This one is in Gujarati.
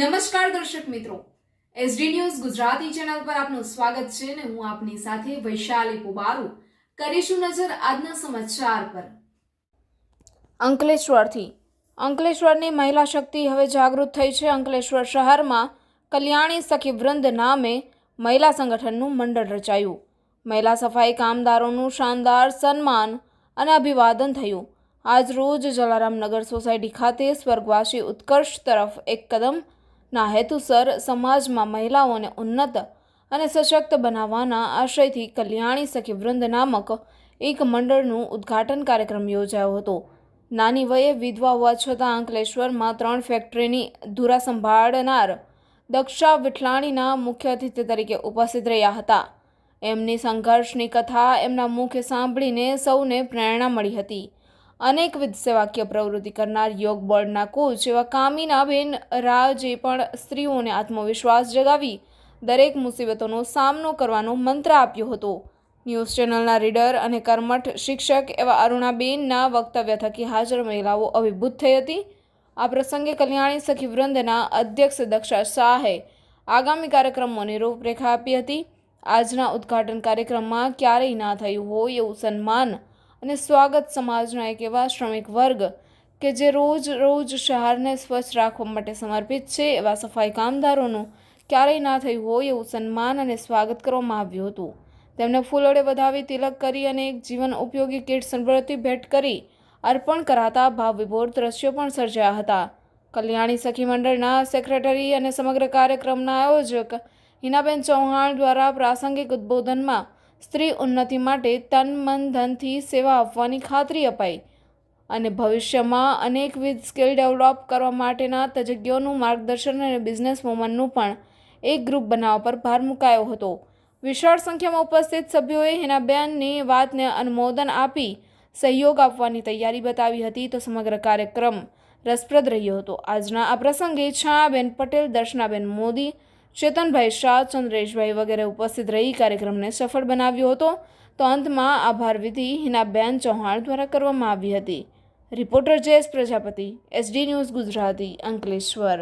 નમસ્કાર દર્શક મિત્રો, એસડી ન્યૂઝ ગુજરાતી ચેનલ પર આપનું સ્વાગત છે અને હું આપની સાથે વૈશાલી પુબારુ કરીશું નજર આજના સમાચાર પર। અંકલેશ્વરની મહિલા શક્તિ હવે જાગૃત થઈ છે। અંકલેશ્વર શહેરમાં કલ્યાણી સખી વૃંદ નામે મહિલા સંગઠનનું મંડળ રચાયું। મહિલા સફાઈ કામદારોનું શાનદાર સન્માન અને અભિવાદન થયું। આજ રોજ જલારામનગર સોસાયટી ખાતે સ્વર્ગવાસી ઉત્કર્ષ તરફ એક કદમ ના હેતુસર સમાજમાં મહિલાઓને ઉન્નત અને સશક્ત બનાવવાના આશયથી કલ્યાણી સખી વૃંદ નામક એક મંડળનું ઉદ્ઘાટન કાર્યક્રમ યોજાયો હતો। નાની વયે વિધવા હોવા છતાં અંકલેશ્વરમાં 3 ફેક્ટરીની ધુરા સંભાળનાર દક્ષા વિઠલાણીના મુખ્ય અતિથિ તરીકે ઉપસ્થિત રહ્યા હતા। એમની સંઘર્ષની કથા એમના મુખે સાંભળીને સૌને પ્રેરણા મળી હતી। અનેકવિધ સેવાકીય પ્રવૃત્તિ કરનાર યોગ બોર્ડના કોચ એવા કામિનાબેન રાજે પણ સ્ત્રીઓને આત્મવિશ્વાસ જગાવી દરેક મુસીબતોનો સામનો કરવાનો મંત્ર આપ્યો હતો। ન્યૂઝ ચેનલના રીડર અને કર્મઠ શિક્ષક એવા અરુણાબેનના વક્તવ્ય થકી હાજર મહિલાઓ અભિભૂત થઈ હતી। આ પ્રસંગે કલ્યાણી સખી વૃંદના અધ્યક્ષ દક્ષા શાહે આગામી કાર્યક્રમોની રૂપરેખા આપી હતી। આજના ઉદ્ઘાટન કાર્યક્રમમાં ક્યારેય ના થયું હોય એવું સન્માન અને સ્વાગત સમાજના એક એવા શ્રમિક વર્ગ કે જે રોજ શહેરને સ્વચ્છ રાખવા માટે સમર્પિત છે એવા સફાઈ કામદારોનું ક્યારેય ના થયું હોય એવું સન્માન અને સ્વાગત કરવામાં આવ્યું હતું। તેમને ફૂલોડે વધાવી તિલક કરી અને એક જીવન ઉપયોગી કીટ સમૃદ્ધિ ભેટ કરી અર્પણ કરાતા ભાવવિભોર દ્રશ્યો પણ સર્જાયા હતા। કલ્યાણી સખી મંડળના સેક્રેટરી અને સમગ્ર કાર્યક્રમના આયોજક હિનાબેન ચૌહાણ દ્વારા પ્રાસંગિક ઉદ્બોધનમાં સ્ત્રી ઉન્નતિ માટે તન મન ધનથી સેવા આપવાની ખાતરી અપાઈ અને ભવિષ્યમાં અનેકવિધ સ્કિલ ડેવલપ કરવા માટેના તજજ્ઞોનું માર્ગદર્શન અને બિઝનેસ વુમનનું પણ એક ગ્રુપ બનાવવા પર ભાર મુકાયો હતો। વિશાળ સંખ્યામાં ઉપસ્થિત સભ્યોએ હિનાબેનની વાતને અનુમોદન આપી સહયોગ આપવાની તૈયારી બતાવી હતી તો સમગ્ર કાર્યક્રમ રસપ્રદ રહ્યો હતો। આજના આ પ્રસંગે છાયાબેન પટેલ, દર્શનાબેન મોદી, ચેતનભાઈ શાહ, ચંદ્રેશભાઈ વગેરે ઉપસ્થિત રહી કાર્યક્રમને સફળ બનાવ્યો હતો તો અંતમાં આભાર વિધિ હિનાબેન ચૌહાણ દ્વારા કરવામાં આવી હતી। Reporter Jayesh Prajapati, SD news Gujarati, Ankleshwar.